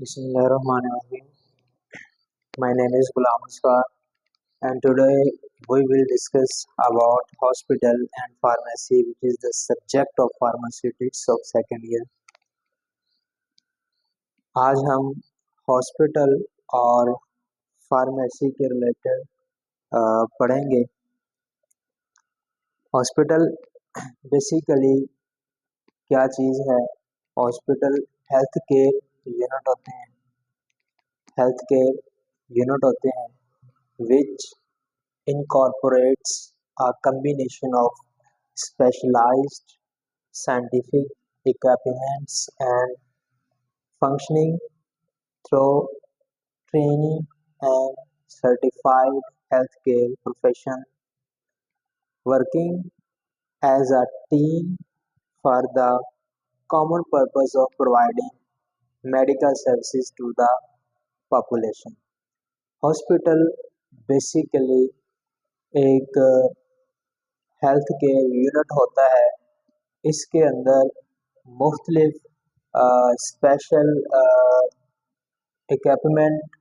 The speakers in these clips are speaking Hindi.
Bismillahirrahmanirrahim. My name is Ghulam Asfar, and today we will discuss about hospital and pharmacy, which is the subject of pharmaceutics of second year. आज हम हॉस्पिटल और फार्मेसी के रिलेटेड पढ़ेंगे। हॉस्पिटल बेसिकली क्या चीज़ है? हॉस्पिटल हेल्थ केयर यूनिट होते हैं। हेल्थ केयर यूनिट होते हैं which incorporates a combination of specialized scientific equipments and functioning through training and certified healthcare profession working as a team for the common purpose of providing medical services to the population. Hospital basically एक हेल्थ केयर यूनिट होता है। इसके अंदर मुख्तलिफ स्पेशल इक्विपमेंट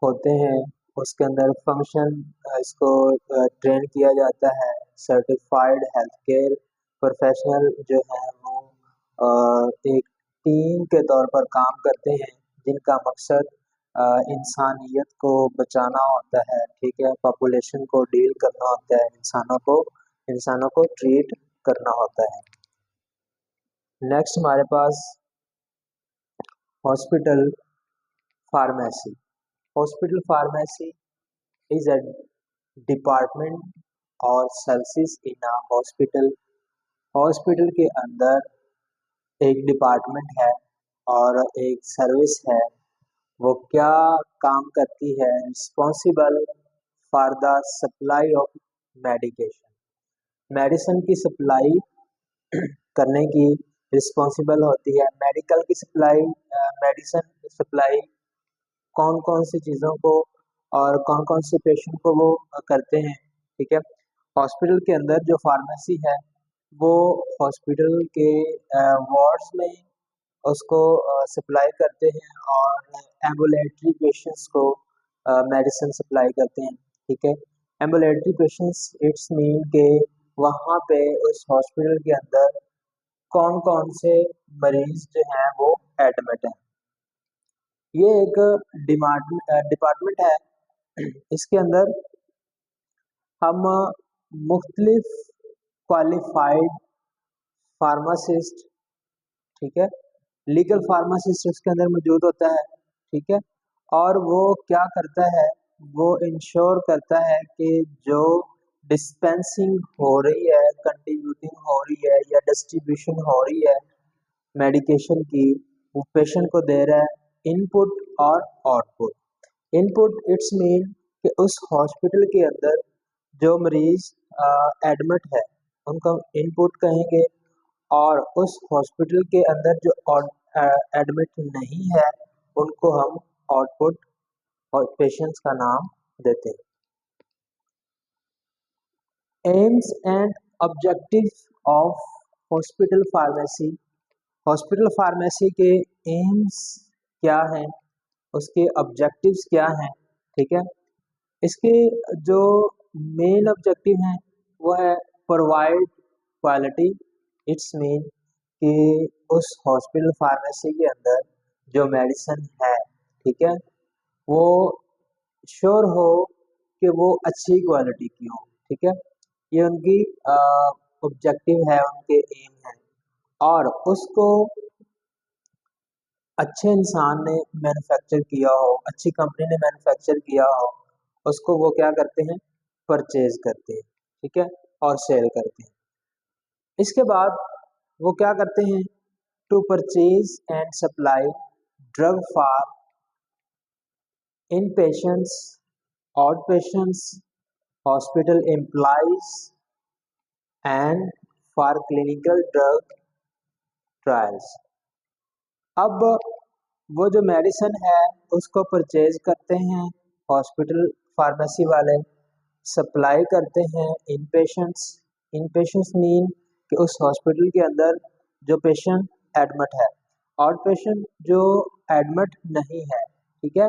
होते हैं। उसके अंदर फंक्शन इसको ट्रेन किया जाता है। सर्टिफाइड हेल्थ केयर प्रोफेशनल जो हैं वो एक टीम के तौर पर काम करते हैं, जिनका मकसद इंसानियत को बचाना होता है। ठीक है, पॉपुलेशन को डील करना होता है, इंसानों को ट्रीट करना होता है। नेक्स्ट हमारे पास hospital pharmacy. Hospital pharmacy is a department और service in a hospital. Hospital के अंदर एक डिपार्टमेंट है और एक सर्विस है। वो क्या काम करती है? Responsible for the supply of medicine की सप्लाई करने की रिस्पॉन्सिबल होती है। मेडिकल की सप्लाई, मेडिसिन सप्लाई कौन कौन सी चीज़ों को और कौन कौन से पेशेंट को वो करते हैं। ठीक है, हॉस्पिटल के अंदर जो फार्मेसी है वो हॉस्पिटल के वार्ड्स में उसको सप्लाई करते हैं और एम्बुलेटरी पेशेंट्स को मेडिसिन सप्लाई करते हैं। ठीक है, एम्बुलेटरी पेशेंट्स इट्स मीन के वहाँ पे उस हॉस्पिटल के अंदर कौन कौन से मरीज जो हैं वो एडमिट हैं। ये एक डिपार्टमेंट है। इसके अंदर हम मुख्तलिफ क्वालिफाइड फार्मासिस्ट, ठीक है, लीगल फार्मासिस्ट उसके अंदर मौजूद होता है। ठीक है, और वो क्या करता है? वो इंश्योर करता है कि जो डिस्पेंसिंग हो रही है, कंट्रीब्यूटिंग हो रही है या डिस्ट्रीब्यूशन हो रही है मेडिकेशन की, वो पेशेंट को दे रहा है इनपुट और आउटपुट। इनपुट इट्स मीन कि उस हॉस्पिटल के अंदर जो मरीज एडमिट है उनको इनपुट कहेंगे, और उस हॉस्पिटल के अंदर जो एडमिट नहीं है उनको हम आउटपुट और पेशेंट्स का नाम देते हैं। AIIMS and objective of hospital pharmacy. Hospital pharmacy के एम्स क्या हैं, उसके ऑब्जेक्टिव्स क्या हैं? ठीक है, इसके जो मेन ऑब्जेक्टिव हैं वो है प्रोवाइड क्वालिटी। इट्स मीन कि उस हॉस्पिटल फार्मेसी के अंदर जो मेडिसिन है, ठीक है, वो श्योर हो कि वो अच्छी क्वालिटी की हो। ठीक है, ये उनकी ऑब्जेक्टिव है, उनके एम है। और उसको अच्छे इंसान ने मैन्युफैक्चर किया हो, अच्छी कंपनी ने मैन्युफैक्चर किया हो, उसको वो क्या करते हैं? परचेज करते हैं। ठीक है, और सेल करते हैं। इसके बाद वो क्या करते हैं? To purchase and supply drug for in patients, out patients, hospital employees and for clinical drug trials. अब वो जो मेडिसिन है उसको परचेज करते हैं हॉस्पिटल फार्मेसी वाले, सप्लाई करते हैं इन पेशेंट्स। इन पेशेंट्स मीन कि उस हॉस्पिटल के अंदर जो पेशेंट एडमिट है। आउट पेशेंट जो एडमिट नहीं है, ठीक है।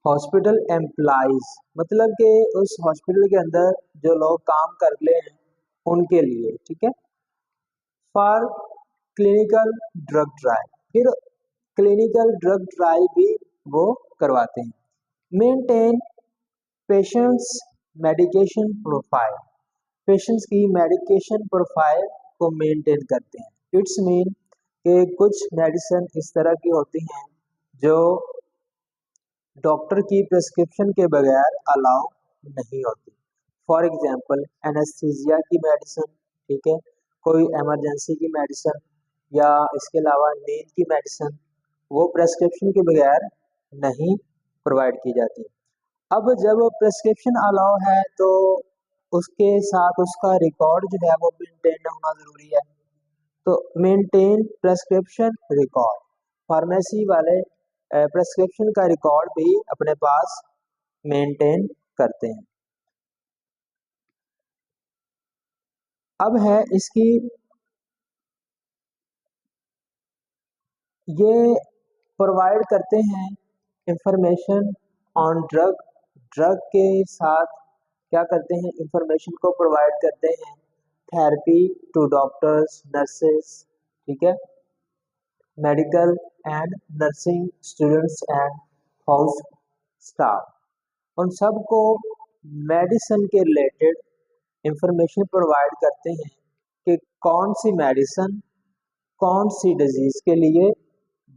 हॉस्पिटल एम्प्लॉइज मतलब कि उस हॉस्पिटल के अंदर जो लोग काम कर रहे हैं उनके लिए, ठीक है। फॉर क्लिनिकल ड्रग ट्रायल, फिर क्लिनिकल ड्रग ट्रायल भी वो करवाते हैं। Maintain patients medication profile, patients की मेडिकेशन प्रोफाइल को मेंटेन करते हैं। इट्स मीन कि कुछ मेडिसिन इस तरह की होती हैं जो डॉक्टर की प्रिस्क्रिप्शन के बगैर अलाउ नहीं होती। फॉर एग्जांपल एनेस्थीसिया की मेडिसिन, ठीक है, कोई इमरजेंसी की मेडिसिन या इसके अलावा नींद की मेडिसिन वो प्रिस्क्रिप्शन के बगैर नहीं प्रोवाइड की जाती। अब जब प्रिस्क्रिप्शन अलाउ है तो उसके साथ उसका रिकॉर्ड जो है वो मेंटेन होना ज़रूरी है। तो मेंटेन प्रिस्क्रिप्शन रिकॉर्ड, फार्मेसी वाले प्रिस्क्रिप्शन का रिकॉर्ड भी अपने पास मेंटेन करते हैं। अब है इसकी ये प्रोवाइड करते हैं इंफॉर्मेशन ऑन ड्रग, ड्रग के साथ क्या करते हैं, इंफॉर्मेशन को प्रोवाइड करते हैं थेरेपी टू डॉक्टर्स नर्सेस, ठीक है, medical and nursing students and house staff. उन सबको मेडिसिन के रिलेटेड इंफॉर्मेशन प्रोवाइड करते हैं कि कौन सी मेडिसिन कौन सी डिजीज के लिए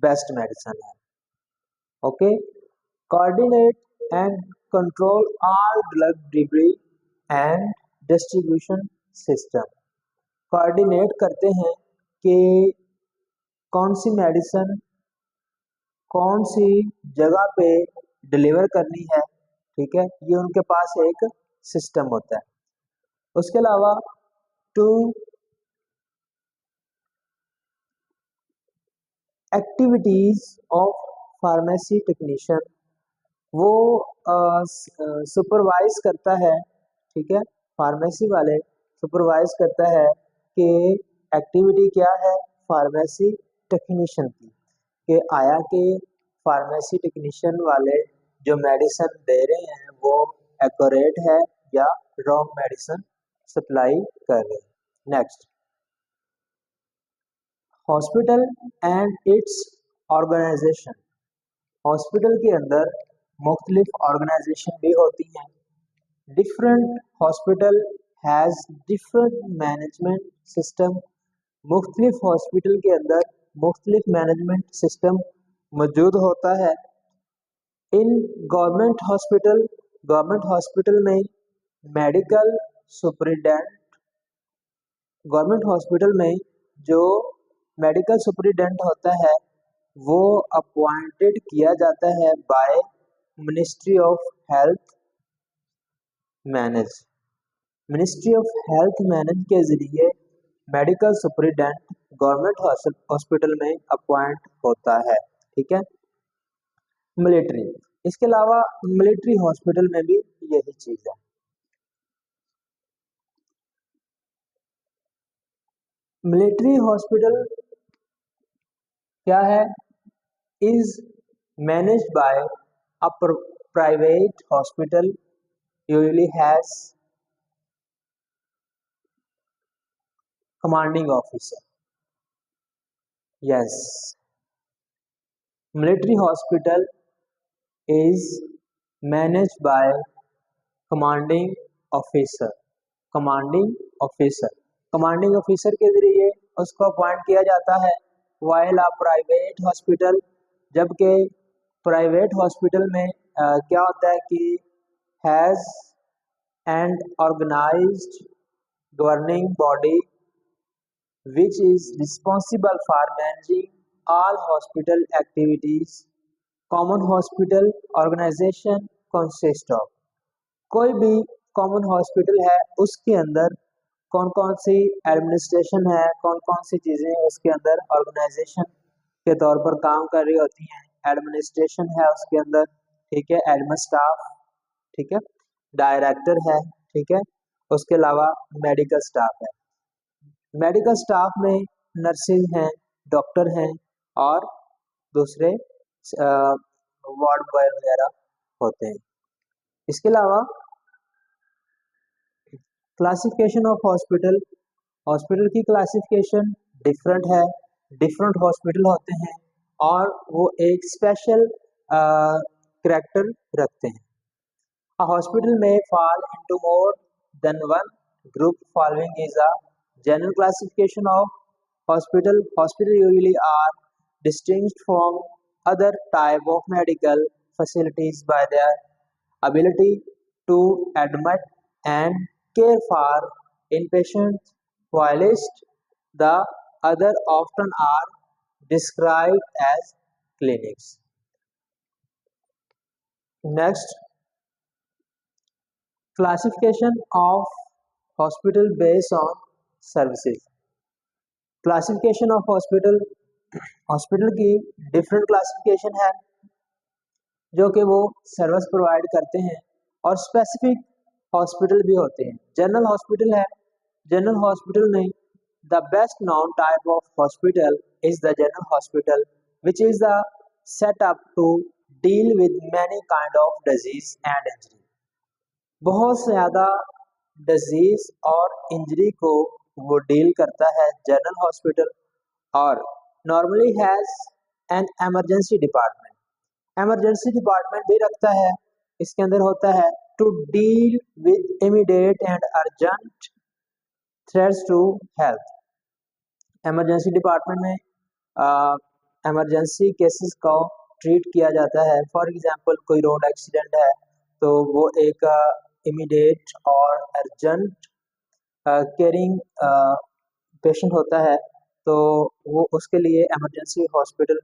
बेस्ट मेडिसिन है। Okay, coordinate and control all drug delivery and distribution system, coordinate करते हैं कि कौन सी मेडिसिन कौन सी जगह पे डिलीवर करनी है, ठीक है, ये उनके पास एक सिस्टम होता है। उसके अलावा to activities of pharmacy technician, वो सुपरवाइज करता है, ठीक है, फार्मेसी वाले सुपरवाइज करता है कि एक्टिविटी क्या है फार्मेसी टेक्नीशियन की, कि आया कि फार्मेसी टेक्नीशियन वाले जो मेडिसिन दे रहे हैं वो एक्यूरेट है या रॉन्ग मेडिसिन सप्लाई कर रहे हैं। Next, hospital and its organisation, hospital के अंदर मुख्तलिफ ऑर्गेनाइजेशन भी होती हैं। Different hospital has different management system, मुख्तलिफ हॉस्पिटल के अंदर मुख्तलिफ मैनेजमेंट सिस्टम मौजूद होता है। इन गवर्नमेंट हॉस्पिटल में मेडिकल सुपरिटेंडेंट, गवर्नमेंट हॉस्पिटल में जो मेडिकल सुपरिटेंडेंट होता है वो अपॉइंटेड किया जाता है by ministry of health manage, ministry of health manage के जरिए मेडिकल सुपरिटेंडेंट गवर्नमेंट हॉस्पिटल में अपॉइंट होता है, ठीक है। मिलिट्री, इसके अलावा मिलिट्री हॉस्पिटल में भी यही चीज है। मिलिट्री हॉस्पिटल क्या है, is managed by a private hospital, usually has commanding officer. Yes, military hospital is managed by commanding officer, commanding officer, commanding officer के जरिए उसको अपॉइंट किया जाता है। वाइल अ प्राइवेट हॉस्पिटल, जबकि प्राइवेट हॉस्पिटल में क्या होता है कि has and organised governing body which is responsible for managing all hospital activities। Common hospital organisation consist of, कोई भी कॉमन हॉस्पिटल है उसके अंदर कौन कौन सी एडमिनिस्ट्रेशन है, कौन कौन सी चीज़ें उसके अंदर ऑर्गेनाइजेशन के तौर पर काम कर रही होती हैं। एडमिनिस्ट्रेशन है उसके अंदर, ठीक है, एडमिन स्टाफ, ठीक है, डायरेक्टर है, ठीक है, उसके अलावा मेडिकल स्टाफ है। मेडिकल स्टाफ में नर्सिंग हैं, डॉक्टर हैं और दूसरे वार्ड बॉय वगैरह होते हैं। इसके अलावा क्लासिफिकेशन ऑफ हॉस्पिटल, हॉस्पिटल की क्लासिफिकेशन डिफरेंट है, डिफरेंट हॉस्पिटल होते हैं और वो एक स्पेशल करैक्टर रखते हैं। A hospital may fall into more than one group. Following is a general classification of hospital. Hospital usually are distinguished from other type of medical facilities by their ability to admit and care for inpatients, whilst the other often are described as clinics. Next, classification of hospital based on services. Classification of hospital, hospital की डिफरेंट क्लासिफिकेशन है जो कि वो सर्विस प्रोवाइड करते हैं और स्पेसिफिक हॉस्पिटल भी होते हैं। जनरल हॉस्पिटल है, जनरल हॉस्पिटल में the best known type of hospital is the general hospital which is the set up to deal with many kind of disease and injury. बहुत ज़्यादा डिजीज और इंजरी को वो डील करता है जनरल हॉस्पिटल, और normally has an emergency department, emergency department भी रखता है। इसके अंदर होता है to deal with immediate and urgent threats to health. Emergency department में एमरजेंसी केसेस को ट्रीट किया जाता है। फॉर एग्जांपल कोई रोड एक्सीडेंट है तो वो एक इमीडिएट और अर्जेंट केयरिंग पेशेंट होता है, तो वो उसके लिए एमरजेंसी हॉस्पिटल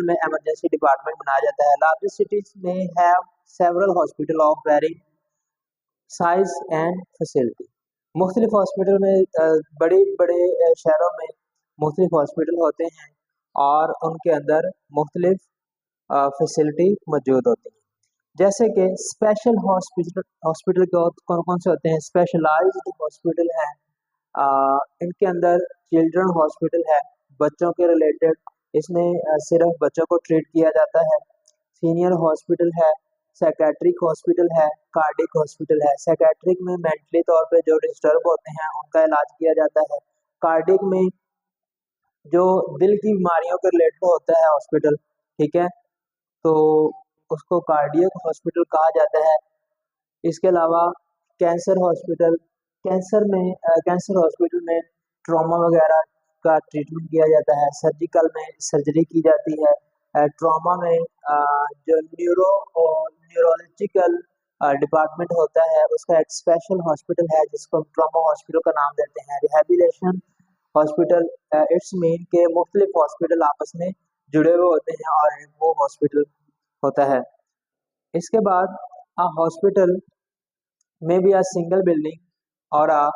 में एमरजेंसी डिपार्टमेंट बनाया जाता है। लार्जेस्ट सिटीज में have several hospital of varying size and facility. मुख्तलिफ हॉस्पिटल में बड़े बड़े शहरों में मुख्तलिफ हॉस्पिटल होते हैं और उनके अंदर मुख्तलिफ फैसिलिटी मौजूद होती है। जैसे कि स्पेशल हॉस्पिटल कौन कौन से होते हैं? स्पेशलाइज्ड हॉस्पिटल है, इनके अंदर चिल्ड्रन हॉस्पिटल है, बच्चों के रिलेटेड, इसमें सिर्फ बच्चों को ट्रीट किया जाता है। सीनियर हॉस्पिटल है, साइकेट्रिक हॉस्पिटल है, कार्डिक हॉस्पिटल है। साइकेट्रिक में मेंटली तौर पे जो डिस्टर्ब होते हैं उनका इलाज किया जाता है। कार्डिक में जो दिल की बीमारियों के रिलेटेड होता है हॉस्पिटल, ठीक है, तो उसको कार्डियक हॉस्पिटल कहा जाता है। इसके अलावा कैंसर हॉस्पिटल, कैंसर हॉस्पिटल में ट्रॉमा वगैरह का ट्रीटमेंट किया जाता है। सर्जिकल में सर्जरी की जाती है। ट्रॉमा में जो न्यूरोलॉजिकल डिपार्टमेंट होता है उसका एक स्पेशल हॉस्पिटल है जिसको हम ट्रॉमा हॉस्पिटल का नाम देते हैं। रिहेबिलिटेशन हॉस्पिटल, इट्स मीन के मुख्तलिफ हॉस्पिटल आपस में जुड़े हुए होते हैं और वो हॉस्पिटल होता है। इसके बाद हॉस्पिटल में बी अ सिंगल बिल्डिंग और a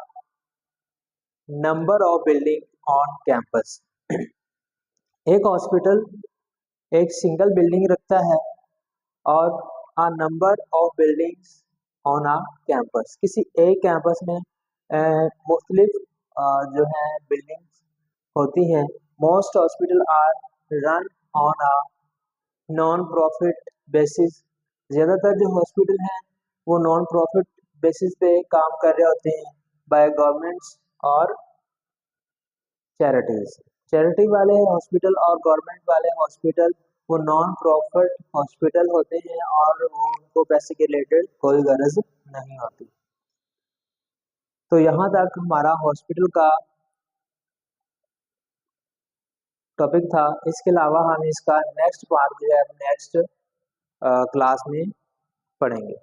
number of building on campus. एक हॉस्पिटल एक सिंगल बिल्डिंग रखता है और a number of buildings on a campus, किसी एक कैंपस में मुख्तलिफ जो है बिल्डिंग्स होती हैं। Most hospital are run on a non profit basis. ज़्यादातर जो हॉस्पिटल हैं वो नॉन प्रॉफिट बेसिस पे काम कर रहे होते हैं बाय गवर्नमेंट्स और चैरिटीज। चैरिटी वाले हॉस्पिटल और गवर्नमेंट वाले हॉस्पिटल वो नॉन प्रॉफिट हॉस्पिटल होते हैं और उनको पैसे के रिलेटेड कोई गर्ज नहीं होती। तो यहाँ तक हमारा हॉस्पिटल का टॉपिक था। इसके अलावा हम इसका नेक्स्ट पार्ट जो है नेक्स्ट क्लास में पढ़ेंगे।